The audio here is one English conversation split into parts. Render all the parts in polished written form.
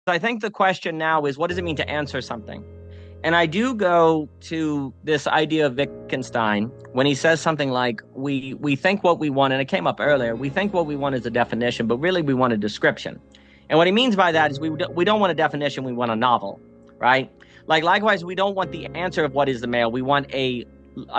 I think the question now is, what does it mean to answer something? And I do go to this idea of Wittgenstein when he says something like, we think what we want, and it came up earlier, we think what we want is a definition, but really we want a description. And what he means by that is we don't want a definition, we want a novel, right? Like, likewise, we don't want the answer of what is the male, we want a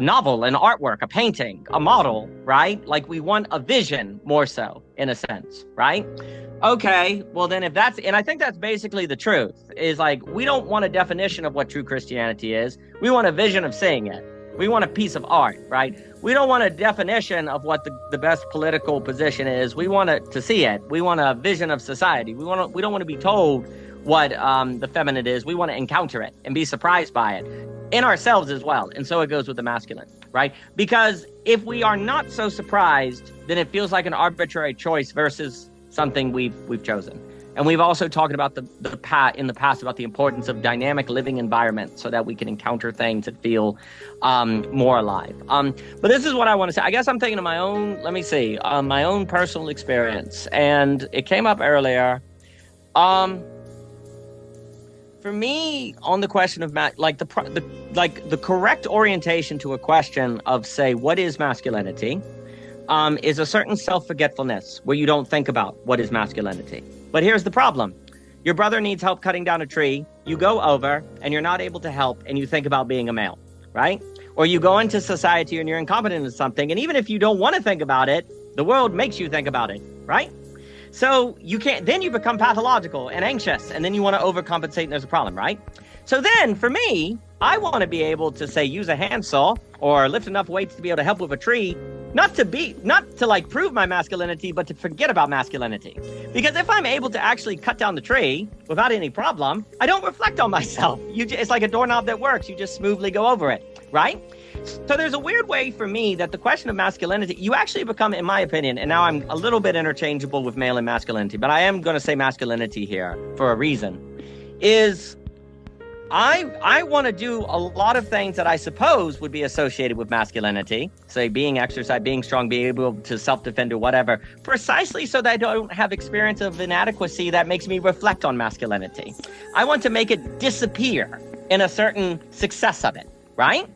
novel, an artwork, a painting, a model, right? Like, we want a vision more so, in a sense, right? Okay, well then if that's, and I think that's basically the truth, is like, we don't want a definition of what true Christianity is. We want a vision of seeing it. We want a piece of art, right? We don't want a definition of what the best political position is. We want to see it. We want a vision of society. We don't want to be told what the feminine is. We want to encounter it and be surprised by it in ourselves as well. And so it goes with the masculine, right? Because if we are not so surprised, then it feels like an arbitrary choice versus something we've chosen. And we've also talked about in the past about the importance of dynamic living environments so that we can encounter things that feel more alive. But this is what I want to say. I guess I'm thinking of my own, my own personal experience. And it came up earlier. For me, on the question of the correct orientation to a question of, say, what is masculinity, is a certain self-forgetfulness where you don't think about what is masculinity. But here's the problem. Your brother needs help cutting down a tree. You go over and you're not able to help and you think about being a male, right? Or you go into society and you're incompetent in something. And even if you don't want to think about it, the world makes you think about it, right? So then you become pathological and anxious, and then you want to overcompensate and there's a problem, right? So then for me, I want to be able to, say, use a handsaw or lift enough weights to be able to help with a tree, not to like prove my masculinity, but to forget about masculinity. Because if I'm able to actually cut down the tree without any problem, I don't reflect on myself. It's like a doorknob that works. You just smoothly go over it, right? So there's a weird way for me that the question of masculinity, you actually become, in my opinion, and now I'm a little bit interchangeable with male and masculinity, but I am going to say masculinity here for a reason, is I want to do a lot of things that I suppose would be associated with masculinity, say being exercised, being strong, being able to self-defend or whatever, precisely so that I don't have experience of inadequacy that makes me reflect on masculinity. I want to make it disappear in a certain success of it, right?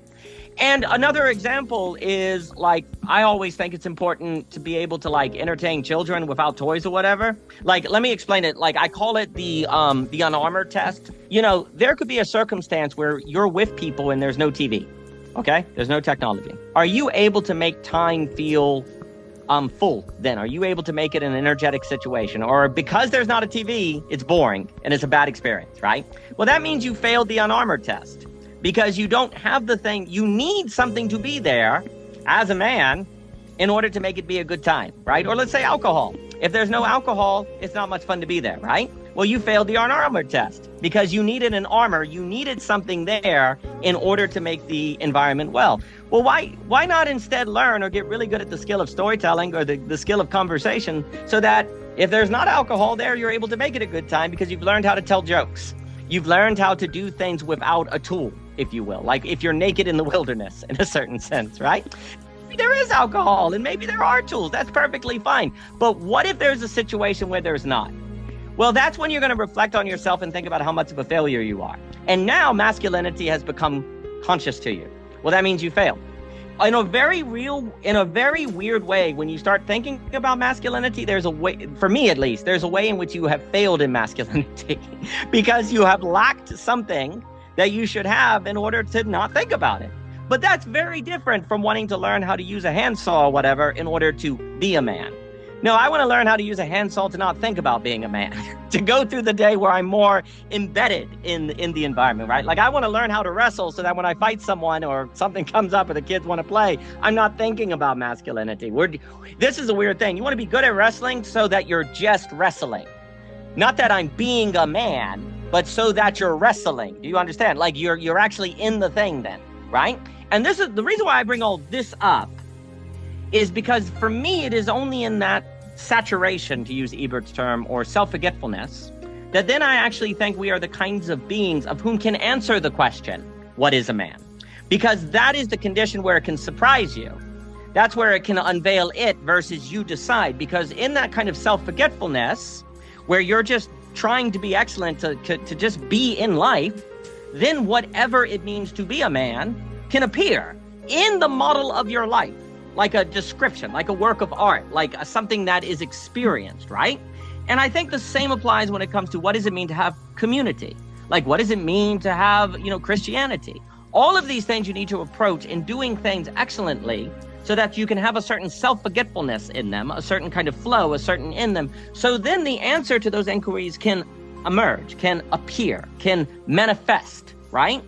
And another example is, like, I always think it's important to be able to, like, entertain children without toys or whatever. Like, let me explain it. Like, I call it the unarmored test. You know, there could be a circumstance where you're with people and there's no TV, okay? There's no technology. Are you able to make time feel full then? Are you able to make it an energetic situation? Or because there's not a TV, it's boring and it's a bad experience, right? Well, that means you failed the unarmored test. Because you don't have the thing, you need something to be there as a man in order to make it be a good time, right? Or let's say alcohol. If there's no alcohol, it's not much fun to be there, right? Well, you failed the unarmored test because you needed an armor, you needed something there in order to make the environment well. Well, why not instead learn or get really good at the skill of storytelling or the skill of conversation so that if there's not alcohol there, you're able to make it a good time because you've learned how to tell jokes. You've learned how to do things without a tool, if you will. Like if you're naked in the wilderness, in a certain sense, right? Maybe there is alcohol and maybe there are tools. That's perfectly fine. But what if there's a situation where there's not? Well, that's when you're going to reflect on yourself and think about how much of a failure you are. And now masculinity has become conscious to you. Well, that means you failed. In a very weird way, when you start thinking about masculinity, there's a way, for me at least, there's a way in which you have failed in masculinity because you have lacked something that you should have in order to not think about it. But that's very different from wanting to learn how to use a handsaw or whatever in order to be a man. No, I want to learn how to use a handsaw to not think about being a man, to go through the day where I'm more embedded in the environment, right? Like I want to learn how to wrestle so that when I fight someone or something comes up or the kids want to play, I'm not thinking about masculinity. This is a weird thing. You want to be good at wrestling so that you're just wrestling. Not that I'm being a man, but so that you're wrestling. Do you understand? Like you're actually in the thing then, right? And this is the reason why I bring all this up is because for me, it is only in that saturation, to use Ebert's term, or self-forgetfulness, that then I actually think we are the kinds of beings of whom can answer the question, what is a man? Because that is the condition where it can surprise you. That's where it can unveil it versus you decide. Because in that kind of self-forgetfulness, where you're just trying to be excellent, to just be in life, then whatever it means to be a man can appear in the model of your life, like a description, like a work of art, like something that is experienced, right? And I think the same applies when it comes to what does it mean to have community? Like, what does it mean to have, Christianity? All of these things you need to approach in doing things excellently so that you can have a certain self-forgetfulness in them, a certain kind of flow, a certain in them. So then the answer to those inquiries can emerge, can appear, can manifest, right?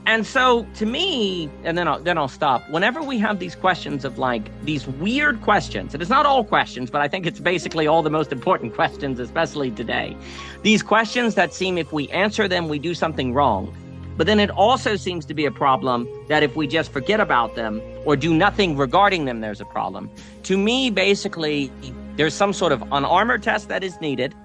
And so to me, and then I'll stop. Whenever we have these questions of like these weird questions, and it's not all questions, but I think it's basically all the most important questions, especially today. These questions that seem if we answer them, we do something wrong. But then it also seems to be a problem that if we just forget about them or do nothing regarding them, there's a problem. To me, basically, there's some sort of an armor test that is needed.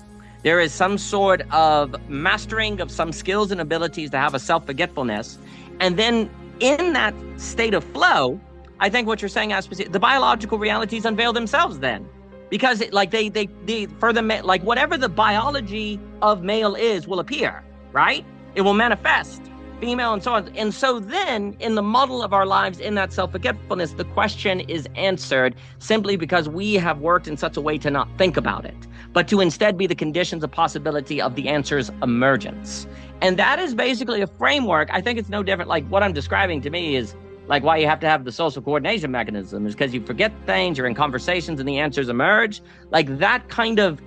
There is some sort of mastering of some skills and abilities to have a self-forgetfulness. And then in that state of flow, I think what you're saying, the biological realities unveil themselves then. Because whatever the biology of male is will appear, right? It will manifest, female and so on. And so then in the model of our lives, in that self-forgetfulness, the question is answered simply because we have worked in such a way to not think about it, but to instead be the conditions of possibility of the answer's emergence. And that is basically a framework. I think it's no different. Like what I'm describing to me is like why you have to have the social coordination mechanism is because you forget things, you're in conversations and the answers emerge. Like that kind of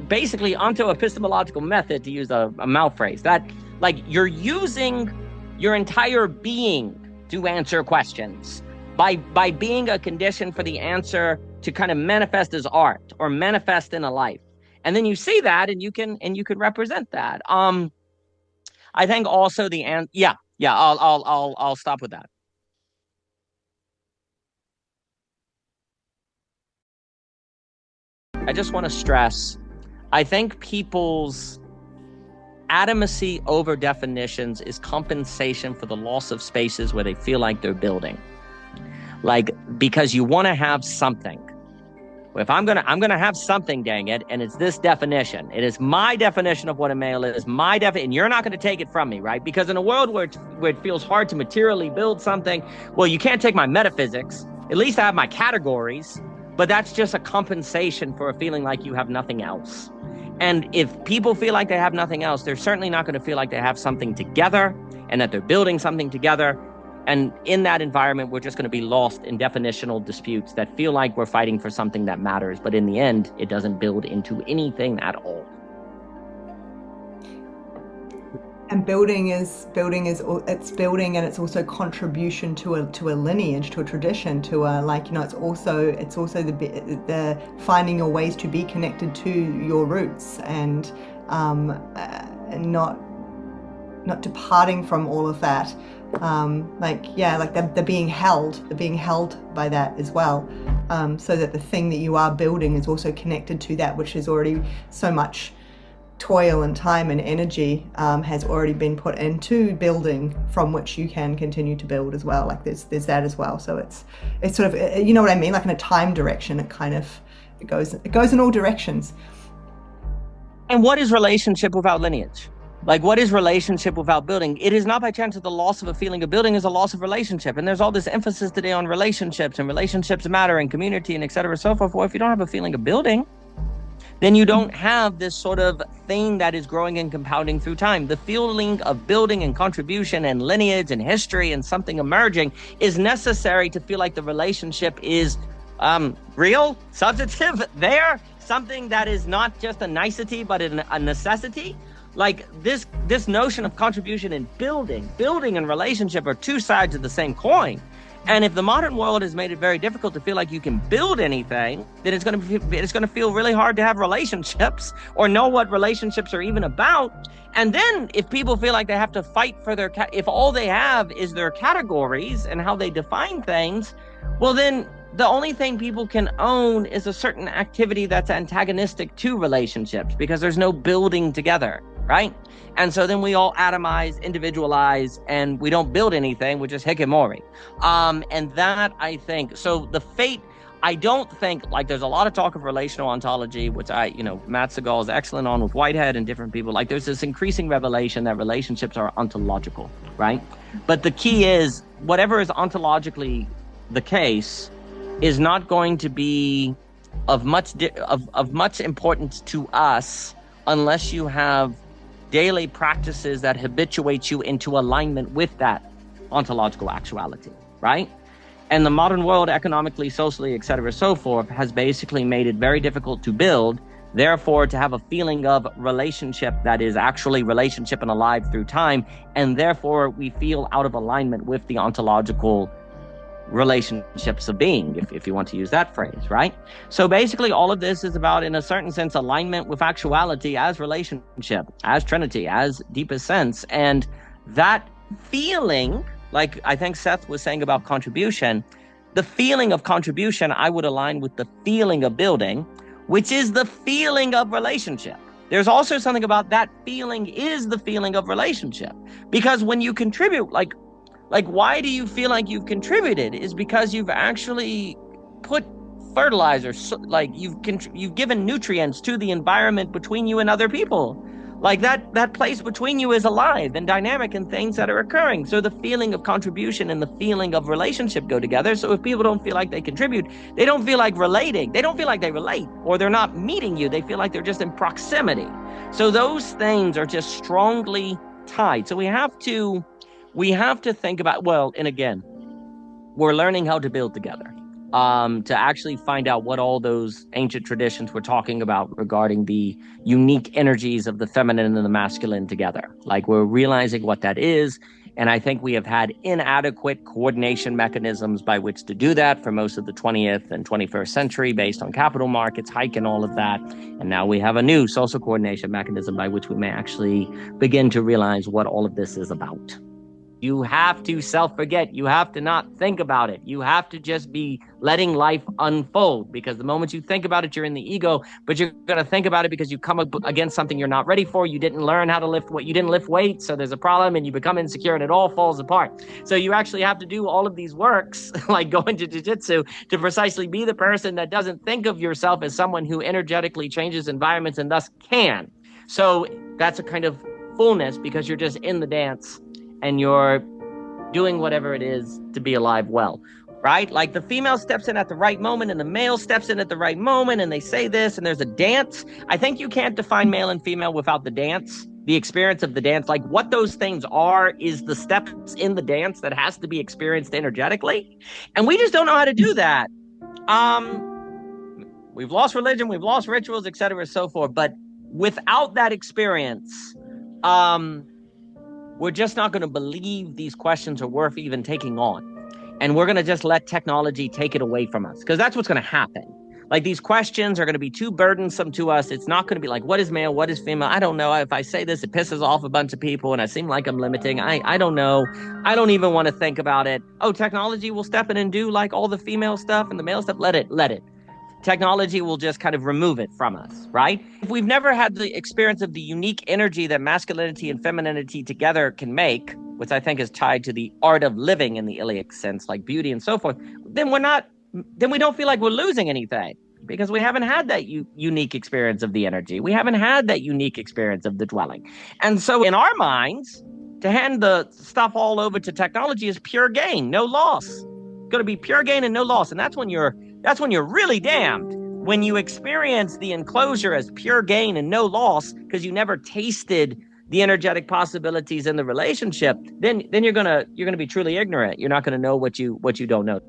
basically onto epistemological method, to use a mouth phrase, that like you're using your entire being to answer questions by being a condition for the answer to kind of manifest as art or manifest in a life. And then you see that and you can represent that. I think also I'll stop with that. I just want to stress, I think people's adamancy over definitions is compensation for the loss of spaces where they feel like they're building. Like, because you want to have something. If I'm gonna have something, dang it, and it's this definition. It is my definition of what a male is, and you're not gonna take it from me, right? Because in a world where it feels hard to materially build something, well, you can't take my metaphysics. At least I have my categories, but that's just a compensation for a feeling like you have nothing else. And if people feel like they have nothing else, they're certainly not going to feel like they have something together and that they're building something together. And in that environment, we're just going to be lost in definitional disputes that feel like we're fighting for something that matters. But in the end, it doesn't build into anything at all. And building, and it's also contribution to a lineage, to a tradition, to a, like, it's also the finding your ways to be connected to your roots and not departing from all of that. They're being held by that as well, so that the thing that you are building is also connected to that which is already so much toil and time and energy has already been put into building, from which you can continue to build as well. Like there's that as well. So it's sort of, you know what I mean? Like in a time direction, it goes in all directions. And what is relationship without lineage? Like, what is relationship without building? It is not by chance that the loss of a feeling of building is a loss of relationship. And there's all this emphasis today on relationships and relationships matter and community and et cetera, so forth. Well, if you don't have a feeling of building, then you don't have this sort of thing that is growing and compounding through time. The feeling of building and contribution and lineage and history and something emerging is necessary to feel like the relationship is real, substantive, there, something that is not just a nicety, but a necessity. Like this notion of contribution and building and relationship are two sides of the same coin. And if the modern world has made it very difficult to feel like you can build anything, then it's going to feel really hard to have relationships or know what relationships are even about. And then if people feel like they have to fight for if all they have is their categories and how they define things, well, then the only thing people can own is a certain activity that's antagonistic to relationships because there's no building together, right? And so then we all atomize, individualize, and we don't build anything, we just hikikomori. And that, I think, so the fate I don't think, like, there's a lot of talk of relational ontology, which Matt Segal is excellent on with Whitehead and different people. Like, there's this increasing revelation that relationships are ontological, right? But the key is, whatever is ontologically the case is not going to be of much importance to us unless you have daily practices that habituate you into alignment with that ontological actuality, right? And the modern world, economically, socially, et cetera, so forth, has basically made it very difficult to build. Therefore, to have a feeling of relationship that is actually relationship and alive through time. And therefore, we feel out of alignment with the ontological relationships of being, if you want to use that phrase, right? So basically, all of this is about, in a certain sense, alignment with actuality as relationship, as Trinity, as deepest sense. And that feeling, like I think Seth was saying about contribution, the feeling of contribution, I would align with the feeling of building, which is the feeling of relationship. There's also something about that feeling is the feeling of relationship. Because when you contribute, like why do you feel like you've contributed? Is because you've actually put fertilizer, like you've given nutrients to the environment between you and other people. Like that place between you is alive and dynamic and things that are occurring. So the feeling of contribution and the feeling of relationship go together. So if people don't feel like they contribute, they don't feel like relating. They don't feel like they relate, or they're not meeting you. They feel like they're just in proximity. So those things are just strongly tied. So we have to think about, well, and again, we're learning how to build together. To actually find out what all those ancient traditions were talking about regarding the unique energies of the feminine and the masculine together. Like, we're realizing what that is. And I think we have had inadequate coordination mechanisms by which to do that for most of the 20th and 21st century based on capital markets, hike and all of that. And now we have a new social coordination mechanism by which we may actually begin to realize what all of this is about. You have to self-forget. You have to not think about it. You have to just be letting life unfold, because the moment you think about it, you're in the ego, but you're going to think about it because you come up against something you're not ready for. You didn't learn how to lift weight. You didn't lift weights. So there's a problem and you become insecure and it all falls apart. So you actually have to do all of these works, like going to jiu-jitsu, to precisely be the person that doesn't think of yourself as someone who energetically changes environments and thus can. So that's a kind of fullness, because you're just in the dance and you're doing whatever it is to be alive well, right? Like, the female steps in at the right moment and the male steps in at the right moment, and they say this, and there's a dance. I think you can't define male and female without the dance, the experience of the dance. Like, what those things are is the steps in the dance that has to be experienced energetically. And we just don't know how to do that. We've lost religion, we've lost rituals, et cetera, so forth. But without that experience, we're just not going to believe these questions are worth even taking on. And we're going to just let technology take it away from us, because that's what's going to happen. Like, these questions are going to be too burdensome to us. It's not going to be like, what is male? What is female? I don't know. If I say this, it pisses off a bunch of people and I seem like I'm limiting. I don't know. I don't even want to think about it. Oh, technology will step in and do like all the female stuff and the male stuff. Let it. Technology will just kind of remove it from us, right? If we've never had the experience of the unique energy that masculinity and femininity together can make, which I think is tied to the art of living in the Iliac sense, like beauty and so forth, then we don't feel like we're losing anything, because we haven't had that unique experience of the energy. We haven't had that unique experience of the dwelling. And so in our minds, to hand the stuff all over to technology is pure gain, no loss. It's going to be pure gain and no loss. And that's when you're really damned. When you experience the enclosure as pure gain and no loss, because you never tasted the energetic possibilities in the relationship, then you're gonna be truly ignorant. You're not gonna know what you don't know.